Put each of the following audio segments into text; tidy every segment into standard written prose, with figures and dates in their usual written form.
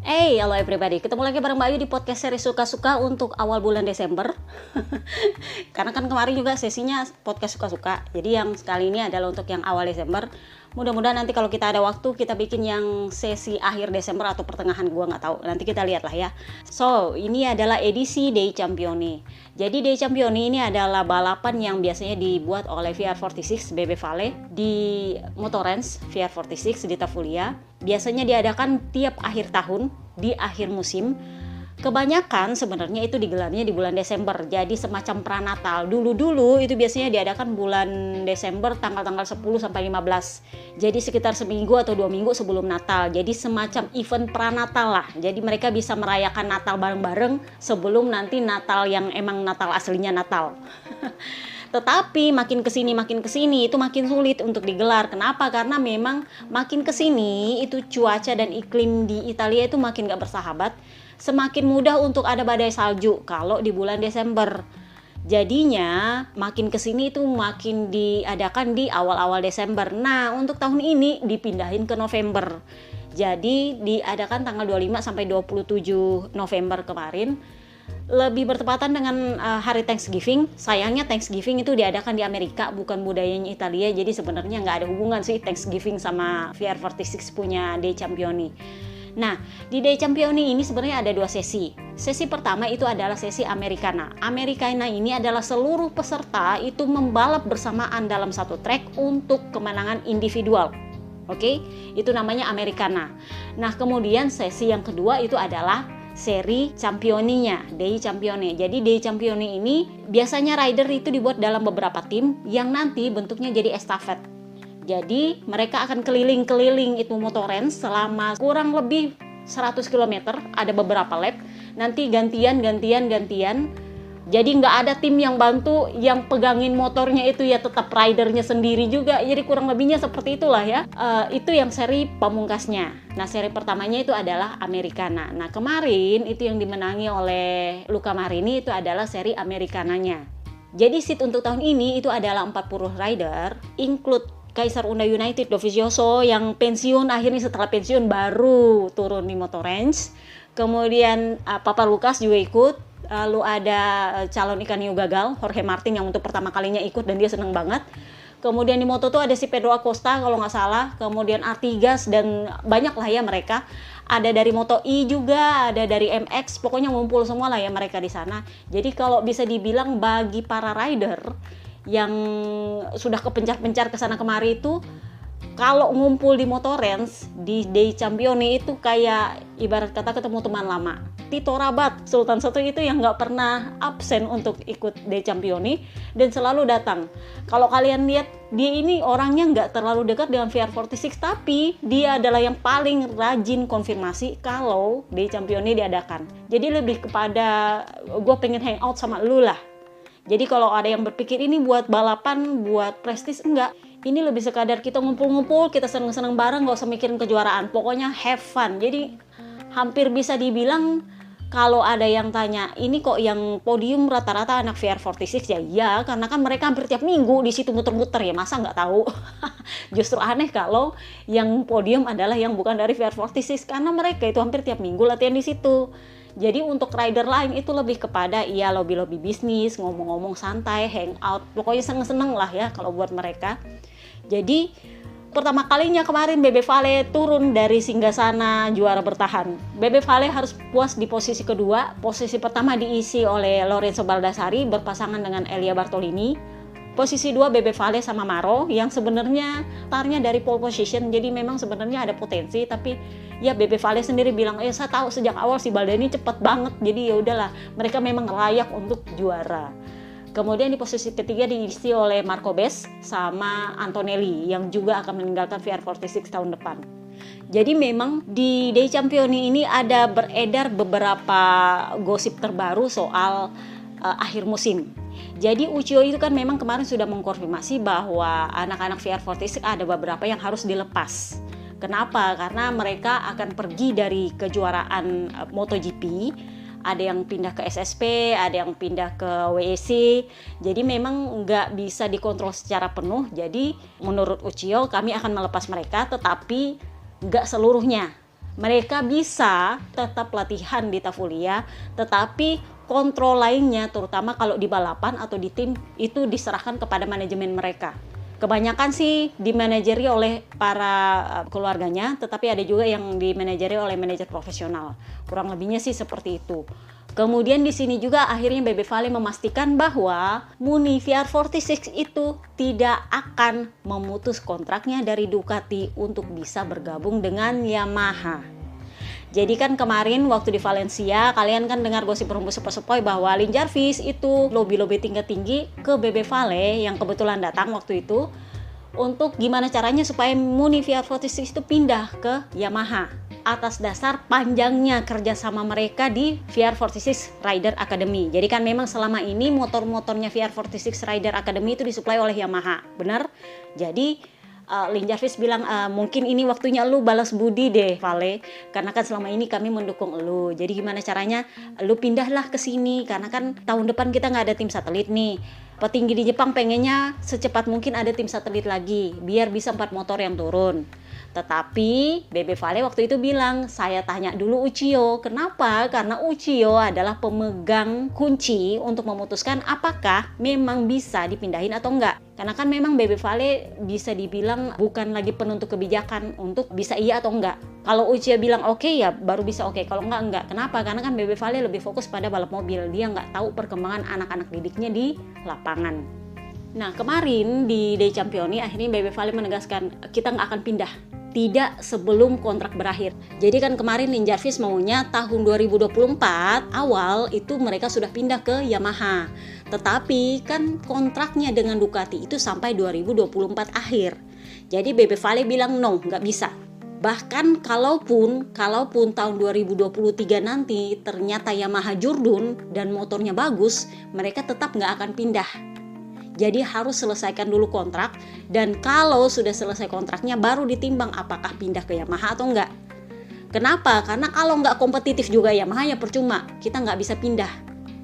Hey, halo everybody. Ketemu lagi bareng Mbak Ayu di podcast seri Suka-Suka untuk awal bulan Desember. Karena kan kemarin juga sesinya podcast suka-suka. Jadi yang sekali ini adalah untuk yang awal Desember. Mudah-mudahan nanti kalau kita ada waktu kita bikin yang sesi akhir Desember atau pertengahan, gua nggak tahu. Nanti kita lihat lah ya. So, ini adalah edisi Dei Campioni. Jadi Dei Campioni ini adalah balapan yang biasanya dibuat oleh VR46 BB Vale di Motorens VR46 di Tafulia. Biasanya diadakan tiap akhir tahun, di akhir musim. Kebanyakan sebenarnya itu digelarnya di bulan Desember, jadi semacam pranatal. Dulu itu biasanya diadakan bulan Desember tanggal-tanggal 10 sampai 15. Jadi sekitar seminggu atau 2 minggu sebelum Natal. Jadi semacam event pranatal lah. Jadi mereka bisa merayakan Natal bareng-bareng sebelum nanti Natal yang emang Natal aslinya Natal. Tetapi makin kesini itu makin sulit untuk digelar. Kenapa? Karena memang makin kesini itu cuaca dan iklim di Italia itu makin gak bersahabat. Semakin mudah untuk ada badai salju kalau di bulan Desember. Jadinya makin kesini itu makin diadakan di awal-awal Desember. Nah, untuk tahun ini dipindahin ke November. Jadi diadakan tanggal 25 sampai 27 November kemarin. Lebih bertepatan dengan hari Thanksgiving. Sayangnya Thanksgiving itu diadakan di Amerika, bukan budayanya Italia. Jadi sebenarnya nggak ada hubungan sih Thanksgiving sama VR46 punya Dei Campioni. Nah, di Dei Campioni ini sebenarnya ada 2 sesi. Sesi pertama itu adalah sesi Americana. Americana ini adalah seluruh peserta itu membalap bersamaan dalam satu trek untuk kemenangan individual. Oke, itu namanya Americana. Nah, kemudian sesi yang kedua itu adalah seri Campioninya, Dei Campioni. Jadi Dei Campioni ini biasanya rider itu dibuat dalam beberapa tim yang nanti bentuknya jadi estafet. Jadi mereka akan keliling-keliling itu Motorens selama kurang lebih 100 km, ada beberapa lap. Nanti gantian. Jadi nggak ada tim yang bantu, yang pegangin motornya itu ya tetap ridernya sendiri juga. Jadi kurang lebihnya seperti itulah ya. Itu yang seri pamungkasnya. Nah, seri pertamanya itu adalah Americana. Nah, kemarin itu yang dimenangi oleh Luca Marini itu adalah seri Americananya. Jadi seat untuk tahun ini itu adalah 40 rider, include Kaisar Honda United Dovizioso yang pensiun, akhirnya setelah pensiun baru turun di Motorens. Kemudian Papa Lucas juga ikut. Lalu ada calon ikan hiu gagal, Jorge Martin, yang untuk pertama kalinya ikut dan dia seneng banget. Kemudian di Moto2 ada si Pedro Acosta kalau nggak salah, kemudian Artigas dan banyak lah ya mereka. Ada dari Moto E juga, ada dari MX, pokoknya ngumpul semua lah ya mereka di sana. Jadi kalau bisa dibilang bagi para rider yang sudah kepencar-pencar kesana kemari itu, kalau ngumpul di Motorens di Dei Campioni itu kayak ibarat kata ketemu teman lama. Tito Rabat, Sultan Satu itu yang nggak pernah absen untuk ikut Dei Campioni dan selalu datang. Kalau kalian lihat, dia ini orangnya nggak terlalu dekat dengan VR46, tapi dia adalah yang paling rajin konfirmasi kalau Dei Campioni diadakan. Jadi lebih kepada gue pengen hangout sama lu lah. Jadi kalau ada yang berpikir ini buat balapan, buat prestis, enggak. Ini lebih sekadar kita ngumpul-ngumpul, kita seneng-seneng bareng, gak usah mikirin kejuaraan. Pokoknya have fun. Jadi hampir bisa dibilang kalau ada yang tanya, ini kok yang podium rata-rata anak VR46 ya? Iya, karena kan mereka hampir tiap minggu di situ muter-muter ya, masa nggak tahu? Justru aneh kalau yang podium adalah yang bukan dari VR46, karena mereka itu hampir tiap minggu latihan di situ. Jadi untuk rider lain itu lebih kepada ya lobby-lobby bisnis, ngomong-ngomong santai, hangout, pokoknya seneng-seneng lah ya kalau buat mereka. Jadi pertama kalinya kemarin BB Vale turun dari singgasana juara bertahan. BB Vale harus puas di posisi kedua. Posisi pertama diisi oleh Lorenzo Baldassari berpasangan dengan Elia Bartolini. Posisi 2 BB Vale sama Maro yang sebenarnya startnya dari pole position, jadi memang sebenarnya ada potensi, tapi ya BB Vale sendiri bilang, saya tahu sejak awal si Baldini cepet banget, jadi ya udahlah, mereka memang layak untuk juara. Kemudian di posisi ketiga diisi oleh Marco Bes sama Antonelli yang juga akan meninggalkan VR46 tahun depan. Jadi memang di Dei Campioni ini ada beredar beberapa gosip terbaru soal akhir musim. Jadi Uchiho itu kan memang kemarin sudah mengkonfirmasi bahwa anak-anak VR46 ada beberapa yang harus dilepas. Kenapa? Karena mereka akan pergi dari kejuaraan MotoGP. Ada yang pindah ke SSP, ada yang pindah ke WEC. Jadi memang nggak bisa dikontrol secara penuh. Jadi menurut Uchiho kami akan melepas mereka, tetapi nggak seluruhnya. Mereka bisa tetap latihan di Tafulia, tetapi kontrol lainnya, terutama kalau di balapan atau di tim, itu diserahkan kepada manajemen mereka. Kebanyakan sih dimanajeri oleh para keluarganya, tetapi ada juga yang dimanajeri oleh manajer profesional. Kurang lebihnya sih seperti itu. Kemudian di sini juga akhirnya Bebe Vale memastikan bahwa Muni VR46 itu tidak akan memutus kontraknya dari Ducati untuk bisa bergabung dengan Yamaha. Jadi kan kemarin waktu di Valencia, kalian kan dengar gosip rumput sepoi-sepoi bahwa Lin Jarvis itu lobby-lobby tinggi-tinggi ke Bebe Vale yang kebetulan datang waktu itu untuk gimana caranya supaya Muni VR46 itu pindah ke Yamaha atas dasar panjangnya kerjasama mereka di VR46 Rider Academy. Jadi kan memang selama ini motor-motornya VR46 Rider Academy itu disuplai oleh Yamaha, benar? Jadi Lin Jarvis bilang mungkin ini waktunya lu balas budi deh Vale, karena kan selama ini kami mendukung lu. Jadi gimana caranya lu pindahlah ke sini, karena kan tahun depan kita nggak ada tim satelit nih. Petinggi di Jepang pengennya secepat mungkin ada tim satelit lagi biar bisa 4 motor yang turun. Tetapi Bebe Vale waktu itu bilang, saya tanya dulu Uchiyo. Kenapa? Karena Uchiyo adalah pemegang kunci untuk memutuskan apakah memang bisa dipindahin atau enggak. Karena kan memang Bebe Vale bisa dibilang bukan lagi penentu kebijakan untuk bisa iya atau enggak. Kalau Uchiyo bilang oke, ya baru bisa oke. Kalau enggak. Kenapa? Karena kan Bebe Vale lebih fokus pada balap mobil. Dia nggak tahu perkembangan anak-anak didiknya di lapangan. Nah kemarin di Dei Campioni akhirnya Bebe Vale menegaskan kita nggak akan pindah. Tidak sebelum kontrak berakhir. Jadi kan kemarin Lin Jarvis maunya tahun 2024 awal itu mereka sudah pindah ke Yamaha. Tetapi kan kontraknya dengan Ducati itu sampai 2024 akhir. Jadi Bebe Vale bilang no, nggak bisa. Bahkan kalaupun tahun 2023 nanti ternyata Yamaha Jurdun dan motornya bagus, mereka tetap nggak akan pindah. Jadi harus selesaikan dulu kontrak, dan kalau sudah selesai kontraknya baru ditimbang apakah pindah ke Yamaha atau enggak. Kenapa? Karena kalau nggak kompetitif juga Yamaha ya percuma, kita nggak bisa pindah.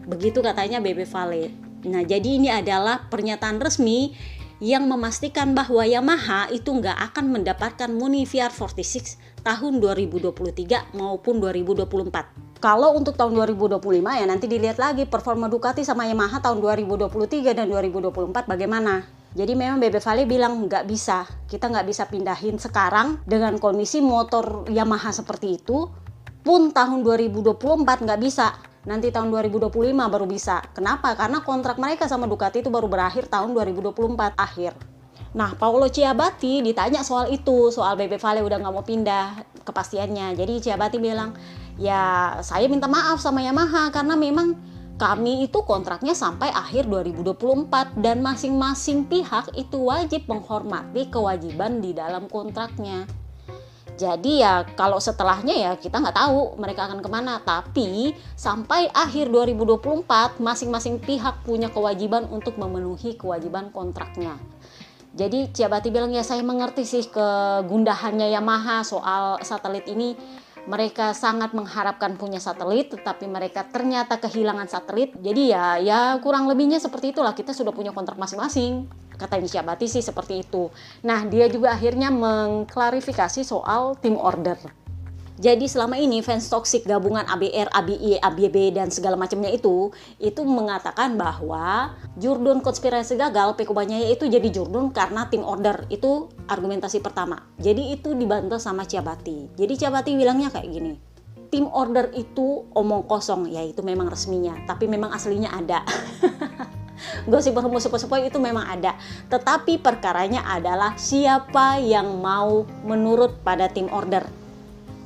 Begitu katanya Bebe Vale. Nah jadi ini adalah pernyataan resmi yang memastikan bahwa Yamaha itu nggak akan mendapatkan Muni VR46 tahun 2023 maupun 2024. Kalau untuk tahun 2025 ya nanti dilihat lagi performa Ducati sama Yamaha tahun 2023 dan 2024 bagaimana. Jadi memang Bebe Vale bilang nggak bisa, kita nggak bisa pindahin sekarang dengan kondisi motor Yamaha seperti itu. Pun tahun 2024 nggak bisa, nanti tahun 2025 baru bisa. Kenapa? Karena kontrak mereka sama Ducati itu baru berakhir tahun 2024 akhir. Nah, Paolo Ciabatti ditanya soal itu, soal Bebe Vale udah nggak mau pindah, kepastiannya. Jadi Ciabatti bilang, ya saya minta maaf sama Yamaha karena memang kami itu kontraknya sampai akhir 2024 dan masing-masing pihak itu wajib menghormati kewajiban di dalam kontraknya. Jadi ya kalau setelahnya ya kita nggak tahu mereka akan kemana. Tapi sampai akhir 2024 masing-masing pihak punya kewajiban untuk memenuhi kewajiban kontraknya. Jadi Ciabatti bilang ya saya mengerti sih kegundahannya Yamaha soal satelit ini. Mereka sangat mengharapkan punya satelit, tetapi mereka ternyata kehilangan satelit. Jadi ya kurang lebihnya seperti itulah, kita sudah punya kontrak masing-masing. Kata Ciabatti sih seperti itu. Nah dia juga akhirnya mengklarifikasi soal team order. Jadi selama ini fans toksik gabungan ABR, ABI, ABB dan segala macamnya itu mengatakan bahwa Jurdun konspirasi gagal, Pecco Bagnaia itu jadi Jurdun karena tim order. Itu argumentasi pertama. Jadi itu dibantah sama Ciabatti. Jadi Ciabatti bilangnya kayak gini. Tim order itu omong kosong, ya itu memang resminya, tapi memang aslinya ada. Gosip sepoi-sepoi itu memang ada. Tetapi perkaranya adalah siapa yang mau menurut pada tim order.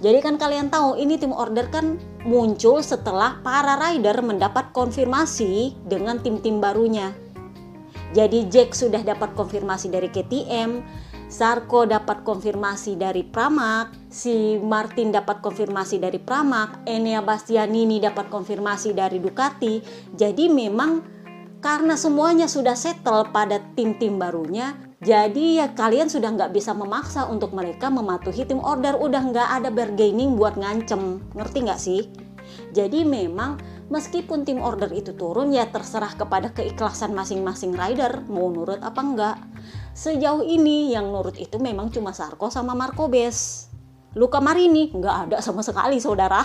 Jadi kan kalian tahu ini tim order kan muncul setelah para rider mendapat konfirmasi dengan tim-tim barunya. Jadi Jack sudah dapat konfirmasi dari KTM, Zarco dapat konfirmasi dari Pramac, si Martin dapat konfirmasi dari Pramac, Enea Bastianini dapat konfirmasi dari Ducati. Jadi memang karena semuanya sudah settle pada tim-tim barunya, jadi ya kalian sudah nggak bisa memaksa untuk mereka mematuhi tim order. Udah nggak ada bargaining buat ngancem, ngerti nggak sih? Jadi memang meskipun tim order itu turun ya terserah kepada keikhlasan masing-masing rider mau nurut apa enggak. Sejauh ini yang nurut itu memang cuma Zarco sama Marco Bez. Luca Marini nggak ada sama sekali, saudara.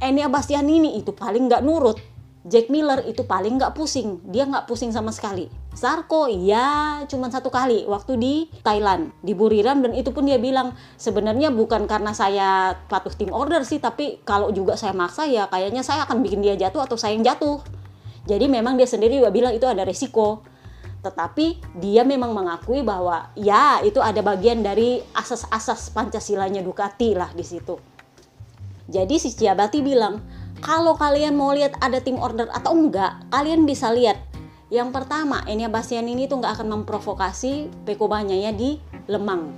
Enea Bastianini itu paling nggak nurut. Jack Miller itu paling nggak pusing, dia nggak pusing sama sekali. Zarco ya cuma 1 kali waktu di Thailand, di Buriram, dan itu pun dia bilang sebenarnya bukan karena saya patuh tim order sih, tapi kalau juga saya maksa ya kayaknya saya akan bikin dia jatuh atau saya yang jatuh. Jadi memang dia sendiri juga bilang itu ada resiko. Tetapi dia memang mengakui bahwa ya itu ada bagian dari asas-asas Pancasilanya Ducati lah di situ. Jadi si Ciabatti bilang, kalau kalian mau lihat ada tim order atau enggak, kalian bisa lihat. Yang pertama, Enea Bastianini itu nggak akan memprovokasi Pecco Bagnaia di Lemang.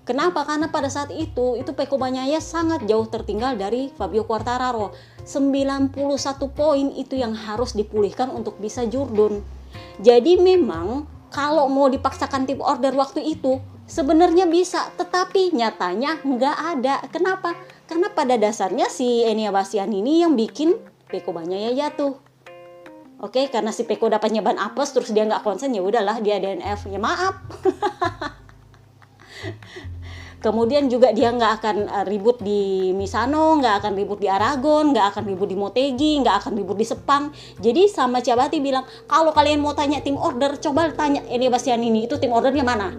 Kenapa? Karena pada saat itu Pecco Bagnaia sangat jauh tertinggal dari Fabio Quartararo. 91 poin itu yang harus dipulihkan untuk bisa Jourdain. Jadi memang kalau mau dipaksakan tim order waktu itu, sebenarnya bisa, tetapi nyatanya nggak ada. Kenapa? Karena pada dasarnya si Enea Bastianini yang bikin Pecco Bagnaia jatuh. Oke, karena si Pecco dapatnya ban apes terus dia nggak konsen, ya udahlah dia DNF. Ya maaf. Kemudian juga dia nggak akan ribut di Misano, nggak akan ribut di Aragon, nggak akan ribut di Motegi, nggak akan ribut di Sepang. Jadi sama Ciabatti bilang, kalau kalian mau tanya tim order, coba tanya Enea Bastianini itu tim ordernya mana.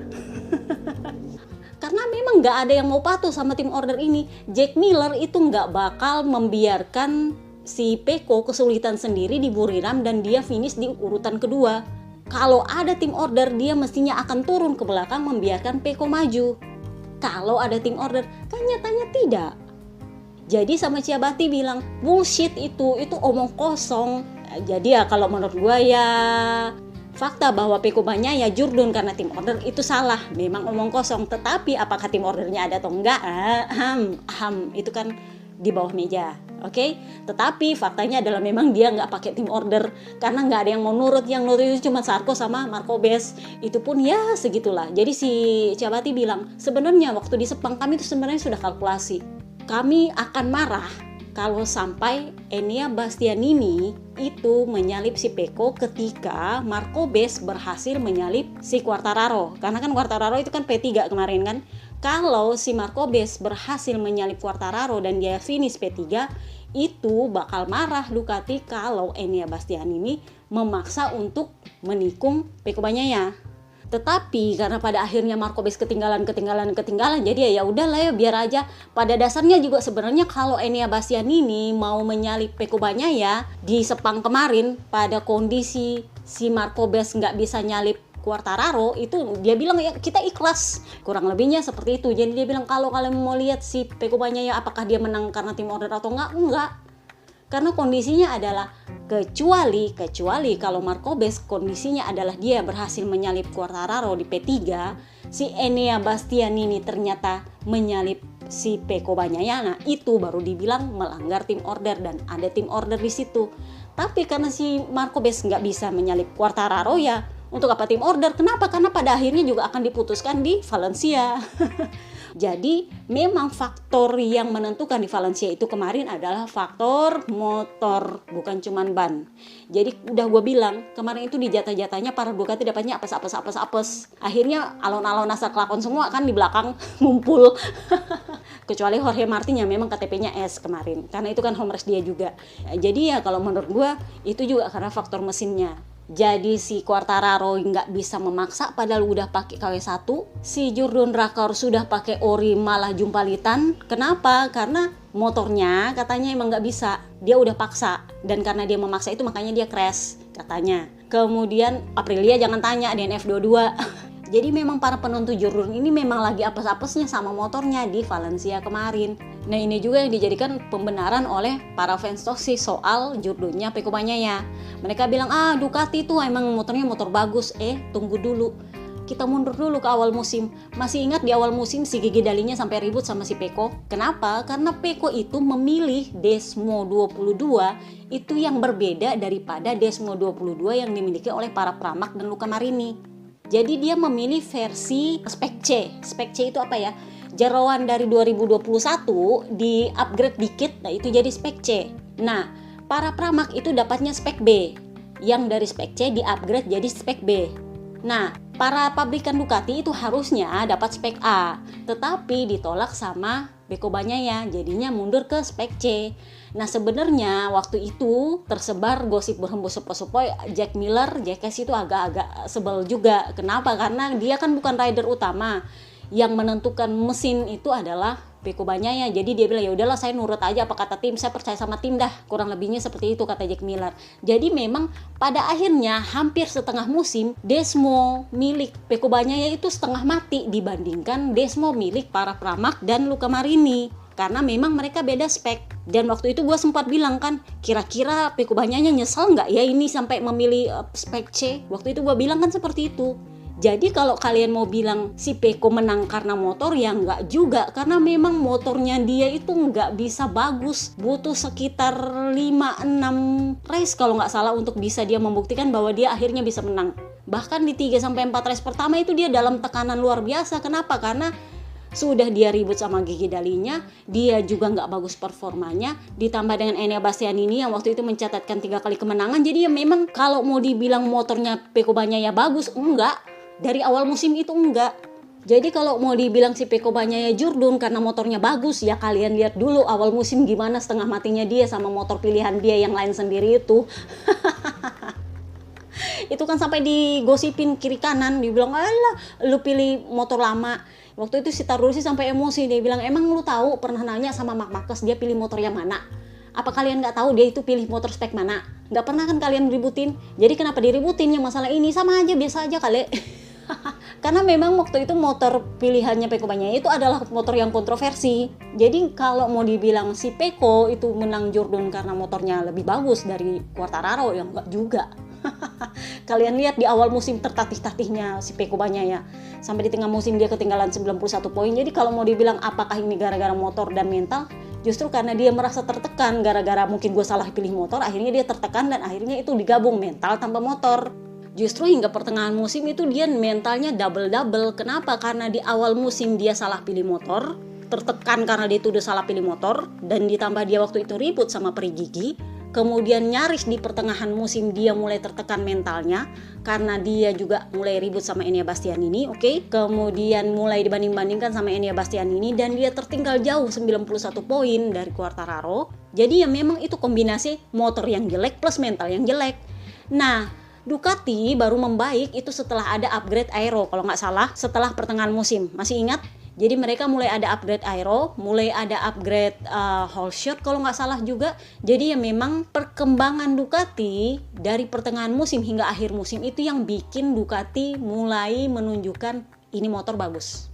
Karena memang nggak ada yang mau patuh sama tim order ini. Jack Miller itu nggak bakal membiarkan si Pecco kesulitan sendiri di Buriram dan dia finish di urutan kedua. Kalau ada tim order, dia mestinya akan turun ke belakang membiarkan Pecco maju. Kalau ada tim order, kan nyatanya tidak. Jadi sama Ciabatti bilang, bullshit itu omong kosong. Jadi ya kalau menurut gue ya fakta bahwa Pecco Bagnaia Jourdain karena tim order itu salah, memang omong kosong. Tetapi apakah tim ordernya ada atau enggak? Itu kan di bawah meja, oke? Tetapi faktanya adalah memang dia nggak pakai tim order karena nggak ada yang mau nurut. Yang nurut itu cuma Zarco sama Marco Bes. Itu pun ya segitulah. Jadi si Ciabatti bilang sebenarnya waktu di Sepang kami itu sebenarnya sudah kalkulasi. Kami akan marah kalau sampai Enea Bastianini itu menyalip si Pecco ketika Marco Bes berhasil menyalip si Quartararo. Karena kan Quartararo itu kan P3 kemarin kan. Kalau si Marco Bes berhasil menyalip Quartararo dan dia finish P3, itu bakal marah Ducati kalau Enea Bastianini memaksa untuk menikung Pecco Bagnaia. Tetapi karena pada akhirnya Marco Bes ketinggalan, jadi ya udahlah ya biar aja. Pada dasarnya juga sebenarnya kalau Enea Bastianini mau menyalip Pecco Bagnaia di Sepang kemarin pada kondisi si Marco Bes nggak bisa nyalip Quartararo, itu dia bilang ya kita ikhlas, kurang lebihnya seperti itu. Jadi dia bilang kalau kalian mau lihat si Pecco Bagnaia apakah dia menang karena tim order atau enggak. Karena kondisinya adalah kecuali kalau Marco Bes kondisinya adalah dia berhasil menyalip Quartararo di P3, si Enea Bastianini ternyata menyalip si Pecco Bagnaia, nah itu baru dibilang melanggar tim order dan ada tim order di situ. Tapi karena si Marco Bes nggak bisa menyalip Quartararo, ya untuk apa tim order? Kenapa? Karena pada akhirnya juga akan diputuskan di Valencia. Jadi memang faktor yang menentukan di Valencia itu kemarin adalah faktor motor, bukan cuman ban. Jadi udah gue bilang kemarin itu di jatah-jatahnya para Ducati dapatnya apes. Akhirnya alon-alon asal kelakon semua kan di belakang ngumpul. Kecuali Jorge Martin yang memang KTP-nya S kemarin, karena itu kan home race dia juga. Jadi ya kalau menurut gue itu juga karena faktor mesinnya. Jadi si Quartararo nggak bisa memaksa padahal udah pakai KW1. Si Jourdain Rakor sudah pakai ori malah jumpalitan. Kenapa? Karena motornya katanya emang nggak bisa. Dia udah paksa dan karena dia memaksa itu makanya dia crash katanya. Kemudian Aprilia jangan tanya DNF 22. Jadi memang para penonton Jourdain ini memang lagi apes-apesnya sama motornya di Valencia kemarin. Nah ini juga yang dijadikan pembenaran oleh para fans toksik soal Jourdainnya Pecco Bagnaia. Mereka bilang Ducati itu emang motornya motor bagus. Tunggu dulu, kita mundur dulu ke awal musim. Masih ingat di awal musim si Gigi Dalinya sampai ribut sama si Pecco? Kenapa? Karena Pecco itu memilih Desmo 22 itu yang berbeda daripada Desmo 22 yang dimiliki oleh para Pramac dan Luca Marini. Jadi dia memilih versi spek C. Spek C itu apa ya? Jeroan dari 2021 di upgrade dikit, nah itu jadi spek C. Nah, para Pramac itu dapatnya spek B. Yang dari spek C di upgrade jadi spek B. Nah, Para pabrikan Ducati itu harusnya dapat spek A, tetapi ditolak sama Pecco Bagnaia, jadinya mundur ke spek C. Nah sebenarnya waktu itu tersebar gosip berhembus sepoi-sepoi Jack Miller, Jackass itu agak-agak sebel juga. Kenapa? Karena dia kan bukan rider utama. Yang menentukan mesin itu adalah Pecco Bagnaia. Jadi dia bilang ya udahlah saya nurut aja apa kata tim, saya percaya sama tim dah. Kurang lebihnya seperti itu kata Jack Miller. Jadi memang pada akhirnya hampir setengah musim Desmo milik Pecco Bagnaia itu setengah mati dibandingkan Desmo milik para Pramac dan Luca Marini. Karena memang mereka beda spek. Dan waktu itu gue sempat bilang kan, kira-kira Pecco Bagnaia nyesel nggak ya ini sampai memilih spek C. Waktu itu gue bilang kan seperti itu. Jadi kalau kalian mau bilang si Pecco menang karena motor, ya nggak juga. Karena memang motornya dia itu nggak bisa bagus. Butuh sekitar 5-6 race kalau nggak salah untuk bisa dia membuktikan bahwa dia akhirnya bisa menang. Bahkan di 3-4 race pertama itu dia dalam tekanan luar biasa. Kenapa? Karena sudah dia ribut sama Gigi Dalinya, dia juga nggak bagus performanya, ditambah dengan Enea Bastianini yang waktu itu mencatatkan 3 kali kemenangan. Jadi ya memang kalau mau dibilang motornya Pecco Bagnaia bagus, enggak. Dari awal musim itu enggak. Jadi kalau mau dibilang si Pecco Bagnaia jurdun karena motornya bagus, ya kalian lihat dulu awal musim gimana setengah matinya dia sama motor pilihan dia yang lain sendiri itu. Itu kan sampai digosipin kiri kanan, dibilang alah lu pilih motor lama. Waktu itu si Tardusi sampai emosi, dia bilang emang lu tahu pernah nanya sama Marc Marquez dia pilih motor yang mana? Apa kalian nggak tahu dia itu pilih motor spek mana? Nggak pernah kan kalian ributin? Jadi kenapa diributin yang masalah ini? Sama aja, biasa aja kali. Karena memang waktu itu motor pilihannya Pecco Bagnaia itu adalah motor yang kontroversi. Jadi kalau mau dibilang si Pecco itu menang jurdun karena motornya lebih bagus dari Quartararo, ya enggak juga. Kalian lihat di awal musim tertatih-tatihnya si Pecco Bagnaia. Sampai di tengah musim dia ketinggalan 91 poin. Jadi kalau mau dibilang apakah ini gara-gara motor dan mental, justru karena dia merasa tertekan gara-gara mungkin gue salah pilih motor, akhirnya dia tertekan dan akhirnya itu digabung mental tanpa motor. Justru hingga pertengahan musim itu dia mentalnya double-double. Kenapa? Karena di awal musim dia salah pilih motor, tertekan karena dia udah salah pilih motor, dan ditambah dia waktu itu ribut sama Peri Gigi. Kemudian nyaris di pertengahan musim dia mulai tertekan mentalnya karena dia juga mulai ribut sama Enea Bastianini, oke? Kemudian mulai dibanding-bandingkan sama Enea Bastianini dan dia tertinggal jauh 91 poin dari Quartararo. Jadi ya memang itu kombinasi motor yang jelek plus mental yang jelek. Nah, Ducati baru membaik itu setelah ada upgrade aero kalau nggak salah setelah pertengahan musim. Masih ingat? Jadi mereka mulai ada upgrade aero, mulai ada upgrade whole shot kalau nggak salah juga. Jadi ya memang perkembangan Ducati dari pertengahan musim hingga akhir musim itu yang bikin Ducati mulai menunjukkan ini motor bagus.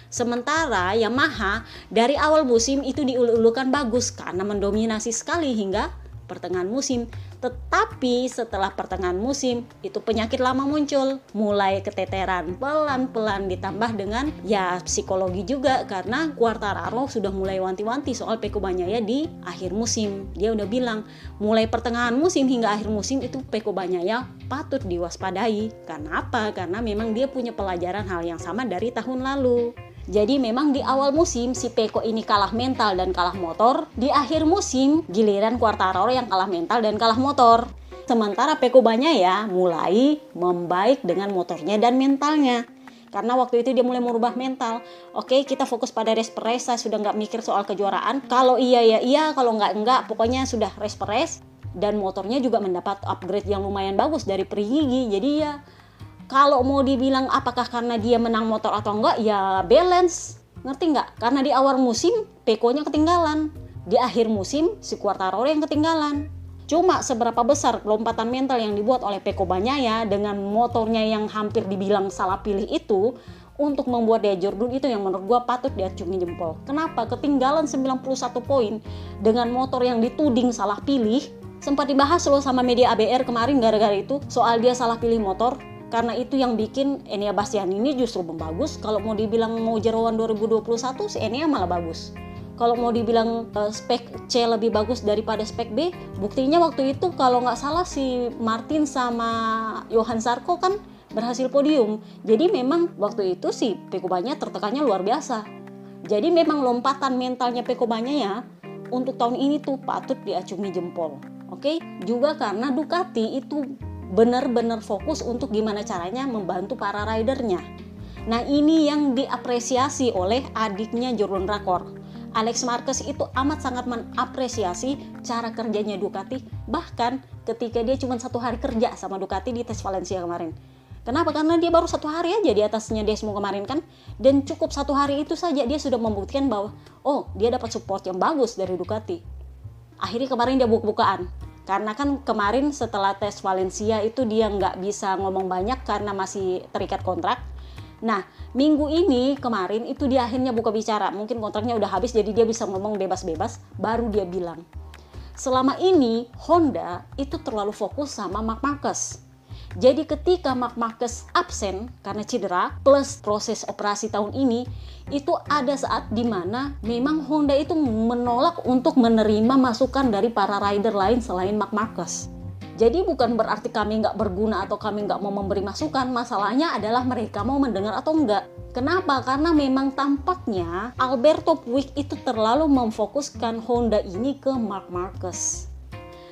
Sementara Yamaha dari awal musim itu diulu-ulukan bagus karena mendominasi sekali hingga pertengahan musim. Tetapi setelah pertengahan musim itu penyakit lama muncul, mulai keteteran pelan-pelan ditambah dengan ya psikologi juga karena Quartararo sudah mulai wanti-wanti soal Pecco Bagnaia di akhir musim. Dia udah bilang mulai pertengahan musim hingga akhir musim itu Pecco Bagnaia patut diwaspadai. Karena apa? Karena memang dia punya pelajaran hal yang sama dari tahun lalu. Jadi memang di awal musim si Pecco ini kalah mental dan kalah motor. Di akhir musim giliran Quartararo yang kalah mental dan kalah motor. Sementara Pecco Bagnaia mulai membaik dengan motornya dan mentalnya. Karena waktu itu dia mulai merubah mental. Oke, kita fokus pada race per race, saya sudah nggak mikir soal kejuaraan. Kalau iya ya iya, kalau nggak, pokoknya sudah race per race. Dan motornya juga mendapat upgrade yang lumayan bagus dari Peri Gigi. Jadi ya kalau mau dibilang apakah karena dia menang motor atau enggak, ya balance. Ngerti nggak? Karena di awal musim Pecco-nya ketinggalan. Di akhir musim si Quartararo yang ketinggalan. Cuma seberapa besar lompatan mental yang dibuat oleh Pecco Bagnaia dengan motornya yang hampir dibilang salah pilih itu untuk membuat dia jurdun itu yang menurut gua patut diacungi jempol. Kenapa? Ketinggalan 91 poin dengan motor yang dituding salah pilih. Sempat dibahas loh sama media ABR kemarin gara-gara itu soal dia salah pilih motor. Karena itu yang bikin Enea Bastianini justru membagus. Kalau mau dibilang mau jeroan 2021 si Enea malah bagus. Kalau mau dibilang spek C lebih bagus daripada spek B, buktinya waktu itu kalau nggak salah si Martin sama Johan Zarco kan berhasil podium. Jadi memang waktu itu si Pecco Bagnaia tertekannya luar biasa. Jadi memang lompatan mentalnya Pecco Bagnaia untuk tahun ini tuh patut diacungi jempol. Oke? Juga karena Ducati itu benar-benar fokus untuk gimana caranya membantu para ridernya. Nah, ini yang diapresiasi oleh adiknya Jurgen Räkör. Alex Marquez itu amat sangat mengapresiasi cara kerjanya Ducati, bahkan ketika dia cuma 1 hari kerja sama Ducati di tes Valencia kemarin. Kenapa? Karena dia baru 1 hari aja di atasnya Desmo kemarin kan, dan cukup 1 hari itu saja dia sudah membuktikan bahwa dia dapat support yang bagus dari Ducati. Akhirnya kemarin dia buka-bukaan, karena kan kemarin setelah tes Valencia itu dia nggak bisa ngomong banyak karena masih terikat kontrak. Nah, minggu ini kemarin itu dia akhirnya buka bicara, mungkin kontraknya udah habis jadi dia bisa ngomong bebas-bebas, baru dia bilang, selama ini Honda itu terlalu fokus sama Marc Marquez. Jadi ketika Marc Marquez absen karena cedera plus proses operasi tahun ini, itu ada saat dimana memang Honda itu menolak untuk menerima masukan dari para rider lain selain Marc Marquez. Jadi bukan berarti kami nggak berguna atau kami nggak mau memberi masukan, masalahnya adalah mereka mau mendengar atau enggak. Kenapa? Karena memang tampaknya Alberto Puig itu terlalu memfokuskan Honda ini ke Marc Marquez.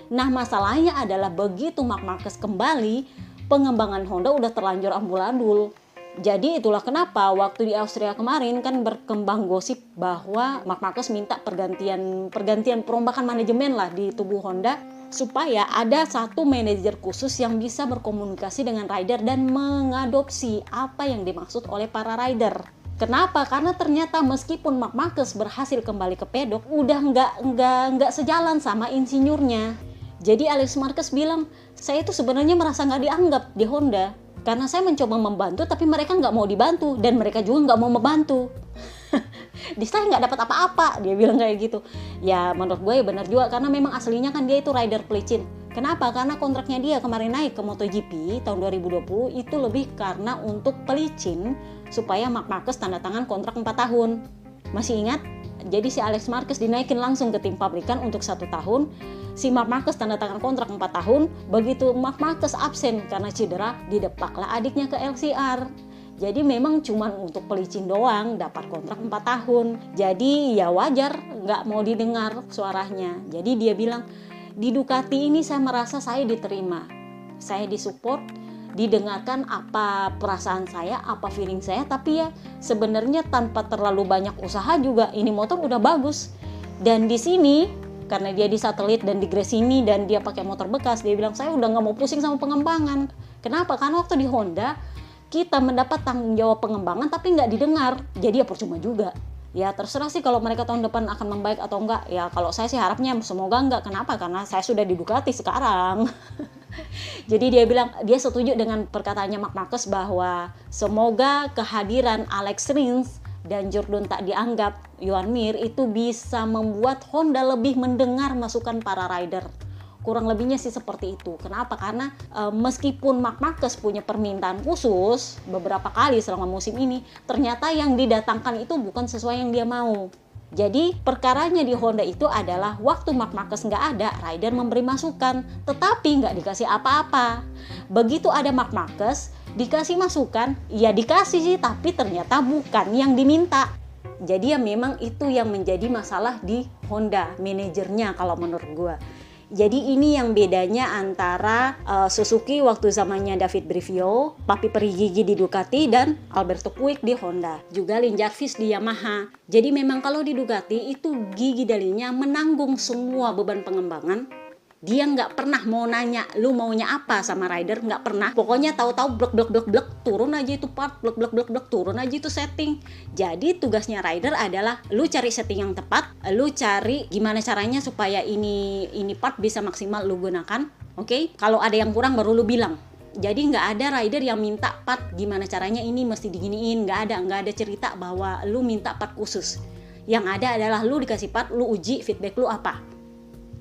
Nah, masalahnya adalah begitu Marc Marquez kembali, pengembangan Honda udah terlanjur amburadul. Jadi itulah kenapa waktu di Austria kemarin kan berkembang gosip bahwa Marc Marquez minta pergantian perombakan manajemen lah di tubuh Honda, supaya ada satu manajer khusus yang bisa berkomunikasi dengan rider dan mengadopsi apa yang dimaksud oleh para rider. Kenapa? Karena ternyata meskipun Marc Marquez berhasil kembali ke pedok, udah nggak sejalan sama insinyurnya. Jadi Alex Marquez bilang, saya itu sebenarnya merasa nggak dianggap di Honda karena saya mencoba membantu tapi mereka nggak mau dibantu dan mereka juga nggak mau membantu. Di saya nggak dapat apa-apa, dia bilang kayak gitu. Ya menurut gue ya benar juga, karena memang aslinya kan dia itu rider pelicin. Kenapa? Karena kontraknya dia kemarin naik ke MotoGP tahun 2020 itu lebih karena untuk pelicin supaya Marc Marquez tanda tangan kontrak 4 tahun. Masih ingat? Jadi si Alex Marquez dinaikin langsung ke tim pabrikan untuk 1 tahun. Si Marc Marquez tanda tangan kontrak 4 tahun. Begitu Marc Marquez absen karena cedera, didepaklah adiknya ke LCR. Jadi memang cuma untuk pelicin doang dapat kontrak 4 tahun. Jadi ya wajar nggak mau didengar suaranya. Jadi dia bilang, di Ducati ini saya merasa saya diterima. Saya disupport, didengarkan apa perasaan saya, apa feeling saya. Tapi ya sebenarnya tanpa terlalu banyak usaha juga ini motor udah bagus. Dan di sini karena dia di satelit dan di Gresini dan dia pakai motor bekas, dia bilang saya udah nggak mau pusing sama pengembangan. Kenapa? Karena waktu di Honda kita mendapat tanggung jawab pengembangan tapi nggak didengar, jadi ya percuma juga. Ya terserah sih kalau mereka tahun depan akan membaik atau enggak. Ya kalau saya sih harapnya semoga enggak. Kenapa? Karena saya sudah di Ducati sekarang. Jadi dia bilang dia setuju dengan perkataannya Marc Marquez bahwa semoga kehadiran Alex Rins dan Jordan tak dianggap Joan Mir itu bisa membuat Honda lebih mendengar masukan para rider. Kurang lebihnya sih seperti itu. Kenapa? Karena meskipun Marc Marquez punya permintaan khusus beberapa kali selama musim ini, ternyata yang didatangkan itu bukan sesuai yang dia mau. Jadi perkaranya di Honda itu adalah waktu Marc Marquez nggak ada, rider memberi masukan, tetapi nggak dikasih apa-apa. Begitu ada Marc Marquez, dikasih masukan, ya dikasih sih, tapi ternyata bukan yang diminta. Jadi ya memang itu yang menjadi masalah di Honda, manajernya kalau menurut gue. Jadi ini yang bedanya antara Suzuki waktu zamannya David Brivio, Papi Perigigi di Ducati, dan Alberto Puig di Honda. Juga Lin Jarvis di Yamaha. Jadi memang kalau di Ducati itu Gigi Dall'Igna menanggung semua beban pengembangan. Dia nggak pernah mau nanya, lu maunya apa sama rider, nggak pernah. Pokoknya tahu-tahu blek turun aja itu part, blek turun aja itu setting. Jadi tugasnya rider adalah lu cari setting yang tepat, lu cari gimana caranya supaya ini part bisa maksimal lu gunakan. Oke? Kalau ada yang kurang baru lu bilang. Jadi nggak ada rider yang minta part gimana caranya ini mesti diginiin, nggak ada cerita bahwa lu minta part khusus. Yang ada adalah lu dikasih part, lu uji feedback lu apa.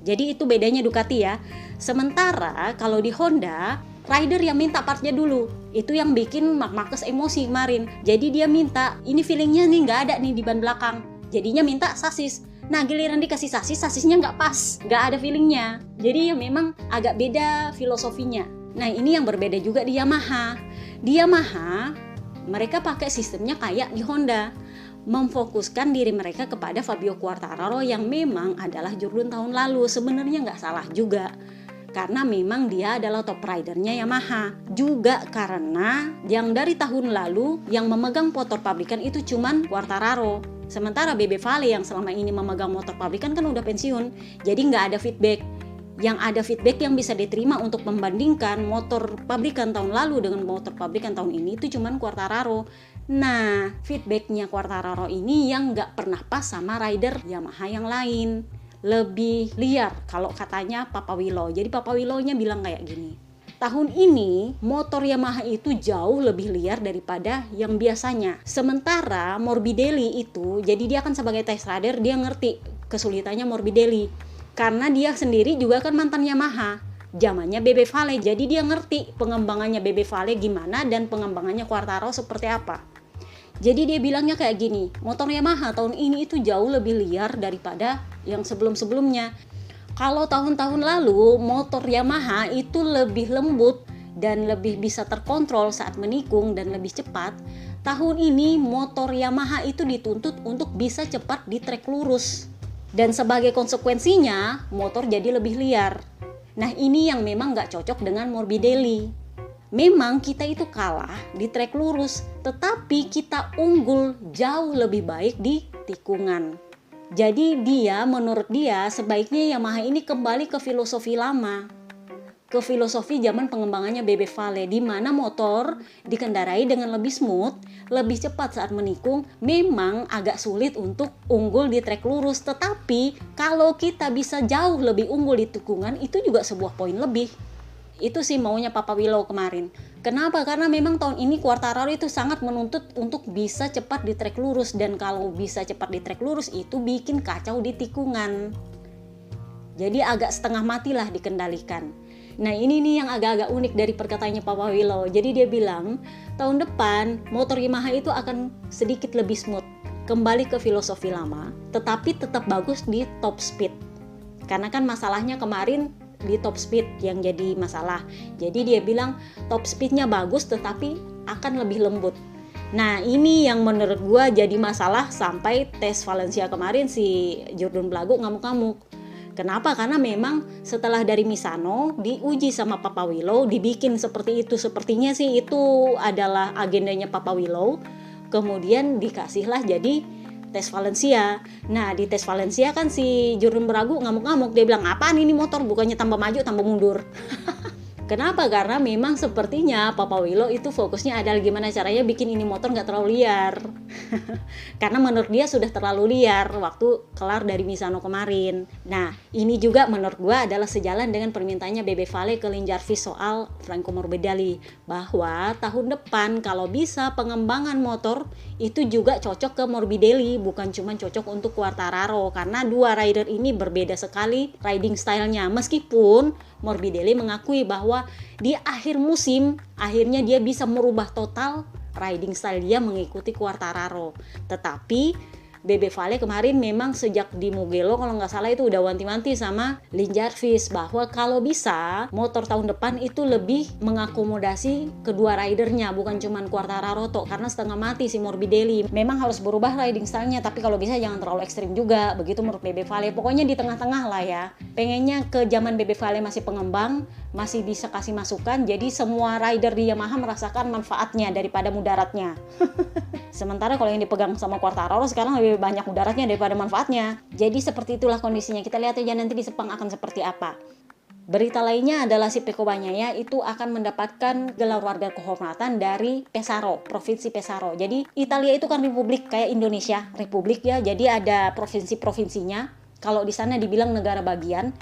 Jadi itu bedanya Ducati ya. Sementara kalau di Honda, rider yang minta partnya dulu. Itu yang bikin Marc Marquez emosi kemarin. Jadi dia minta, ini feelingnya nih nggak ada nih di ban belakang. Jadinya minta sasis. Nah giliran dikasih sasis, sasisnya nggak pas. Nggak ada feelingnya. Jadi ya memang agak beda filosofinya. Nah ini yang berbeda juga di Yamaha. Di Yamaha, mereka pakai sistemnya kayak di Honda. Memfokuskan diri mereka kepada Fabio Quartararo yang memang adalah jurun tahun lalu. Sebenarnya nggak salah juga. karena memang dia adalah top ridernya Yamaha. Juga karena yang dari tahun lalu yang memegang motor pabrikan itu cuman Quartararo. Sementara BB Vale yang selama ini memegang motor pabrikan kan udah pensiun. Jadi nggak ada feedback. Yang ada feedback yang bisa diterima untuk membandingkan motor pabrikan tahun lalu dengan motor pabrikan tahun ini itu cuman Quartararo. Nah, feedbacknya Quartararo ini yang nggak pernah pas sama rider Yamaha yang lain. Lebih liar kalau katanya Papa Willow. Jadi Papa Willow-nya bilang kayak gini. Tahun ini motor Yamaha itu jauh lebih liar daripada yang biasanya. Sementara Morbidelli itu, jadi dia kan sebagai test rider dia ngerti kesulitannya Morbidelli. Karena dia sendiri juga kan mantan Yamaha, zamannya BB Vale, jadi dia ngerti pengembangannya BB Vale gimana dan pengembangannya Quartararo seperti apa. Jadi dia bilangnya kayak gini, motor Yamaha tahun ini itu jauh lebih liar daripada yang sebelum-sebelumnya. Kalau tahun-tahun lalu motor Yamaha itu lebih lembut dan lebih bisa terkontrol saat menikung dan lebih cepat, tahun ini motor Yamaha itu dituntut untuk bisa cepat di trek lurus. Dan sebagai konsekuensinya, motor jadi lebih liar. Nah ini yang memang gak cocok dengan Morbidelli. Memang kita itu kalah di trek lurus, tetapi kita unggul jauh lebih baik di tikungan. Jadi menurut dia, sebaiknya Yamaha ini kembali ke filosofi lama. Ke filosofi zaman pengembangannya BB Vale, di mana motor dikendarai dengan lebih smooth, lebih cepat saat menikung. Memang agak sulit untuk unggul di trek lurus, tetapi kalau kita bisa jauh lebih unggul di tikungan, itu juga sebuah poin lebih. Itu sih maunya Papa Willow kemarin. Kenapa? Karena memang tahun ini Quartararo itu sangat menuntut untuk bisa cepat di trek lurus, dan kalau bisa cepat di trek lurus itu bikin kacau di tikungan. Jadi agak setengah matilah dikendalikan. Nah ini nih yang agak-agak unik dari perkataannya Papa Willow. Jadi dia bilang tahun depan motor Yamaha itu akan sedikit lebih smooth, kembali ke filosofi lama, tetapi tetap bagus di top speed. Karena kan masalahnya kemarin di top speed yang jadi masalah. Jadi dia bilang top speednya bagus tetapi akan lebih lembut. Nah ini yang menurut gua jadi masalah sampai tes Valencia kemarin si Jordan Blago ngamuk-ngamuk. Kenapa? Karena memang setelah dari Misano diuji sama Papa Willow, dibikin seperti itu. Sepertinya sih itu adalah agendanya Papa Willow. Kemudian dikasihlah jadi tes Valencia. Nah di tes Valencia kan si Jordan Bragu ngamuk-ngamuk. Dia bilang, apaan ini motor, bukannya tambah maju tambah mundur. Kenapa? Karena memang sepertinya Papa Willow itu fokusnya adalah gimana caranya bikin ini motor gak terlalu liar. Karena menurut dia sudah terlalu liar waktu kelar dari Misano kemarin. Nah ini juga menurut gua adalah sejalan dengan permintaannya BB Vale ke Lin Jarvis soal Franco Morbidelli, bahwa tahun depan kalau bisa pengembangan motor itu juga cocok ke Morbidelli, bukan cuma cocok untuk Quartararo. Karena dua rider ini berbeda sekali riding stylenya. Meskipun Morbidelli mengakui bahwa di akhir musim akhirnya dia bisa merubah total riding style dia mengikuti Quartararo. Tetapi BB Vale kemarin memang sejak di Mugello kalau nggak salah itu udah wanti-wanti sama Lin Jarvis bahwa kalau bisa motor tahun depan itu lebih mengakomodasi kedua ridernya, bukan cuman Quartararo toh, karena setengah mati si Morbidelli. Memang harus berubah riding stylenya, tapi kalau bisa jangan terlalu ekstrim juga, begitu menurut BB Vale. Pokoknya di tengah-tengah lah ya. Pengennya ke zaman BB Vale masih pengembang, masih bisa kasih masukan, jadi semua rider di Yamaha merasakan manfaatnya daripada mudaratnya. Sementara kalau yang dipegang sama Quartararo sekarang lebih banyak mudaratnya daripada manfaatnya. Jadi seperti itulah kondisinya. Kita lihat aja nanti di Sepang akan seperti apa. Berita lainnya adalah si Pecco Bagnaia itu akan mendapatkan gelar warga kehormatan dari Pesaro, provinsi Pesaro. Jadi Italia itu kan republik kayak Indonesia, republik ya. Jadi ada provinsi-provinsinya. Kalau di sana dibilang negara bagian.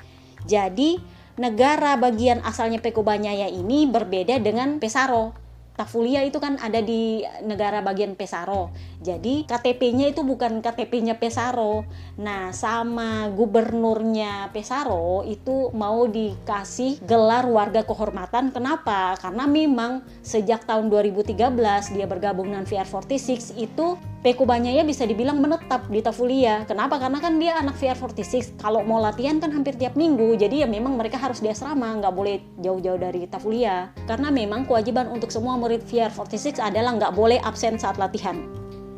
Jadi negara bagian asalnya Pecco Bagnaia ini berbeda dengan Pesaro. Tafulia itu kan ada di negara bagian Pesaro. Jadi KTP-nya itu bukan KTP-nya Pesaro. Nah, sama gubernurnya Pesaro itu mau dikasih gelar warga kehormatan. Kenapa? Karena memang sejak tahun 2013 dia bergabung dengan VR46 itu Pecco Bagnaia bisa dibilang menetap di Tafulia. Kenapa? Karena kan dia anak VR46. Kalau mau latihan kan hampir tiap minggu. Jadi ya memang mereka harus di asrama, nggak boleh jauh-jauh dari Tafulia. Karena memang kewajiban untuk semua murid VR46 adalah nggak boleh absen saat latihan.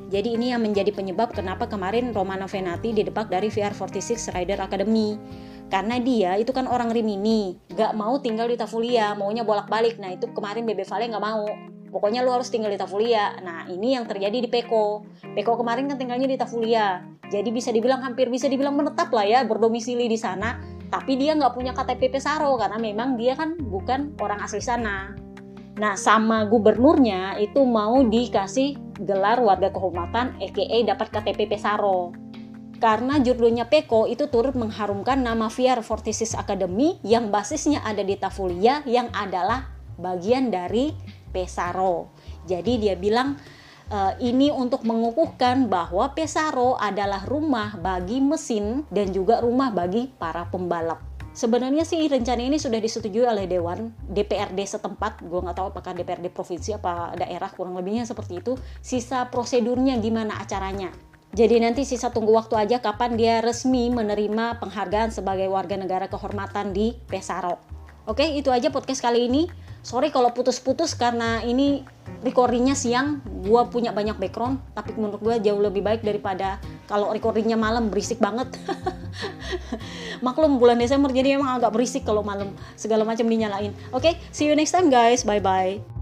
Jadi ini yang menjadi penyebab kenapa kemarin Romano Fenati didepak dari VR46 Rider Academy. Karena dia itu kan orang Rimini, gak mau tinggal di Tafulia, maunya bolak-balik. Nah itu kemarin Bebe Vale gak mau, pokoknya lu harus tinggal di Tafulia. Nah ini yang terjadi di Peko. Peko kemarin kan tinggalnya di Tafulia, jadi bisa dibilang hampir bisa dibilang menetap lah ya, berdomisili di sana. Tapi dia gak punya KTP Pesaro karena memang dia kan bukan orang asli sana. Nah sama gubernurnya itu mau dikasih gelar warga kehormatan aka dapat KTP Pesaro. Karena judulnya Peko itu turut mengharumkan nama VR 46 Academy yang basisnya ada di Tafulia yang adalah bagian dari Pesaro. Jadi dia bilang ini untuk mengukuhkan bahwa Pesaro adalah rumah bagi mesin dan juga rumah bagi para pembalap. Sebenarnya sih rencana ini sudah disetujui oleh Dewan DPRD setempat. Gue nggak tahu apakah DPRD provinsi apa daerah, kurang lebihnya seperti itu. Sisa prosedurnya gimana acaranya. Jadi nanti sisa tunggu waktu aja kapan dia resmi menerima penghargaan sebagai warga negara kehormatan di Pesaro. Oke, itu aja podcast kali ini. Sorry kalau putus-putus karena ini recordingnya siang. Gua punya banyak background, tapi menurut gua jauh lebih baik daripada kalau recordingnya malam berisik banget. Maklum bulan Desember jadi emang agak berisik kalau malam segala macam dinyalain. Oke, see you next time guys. Bye bye.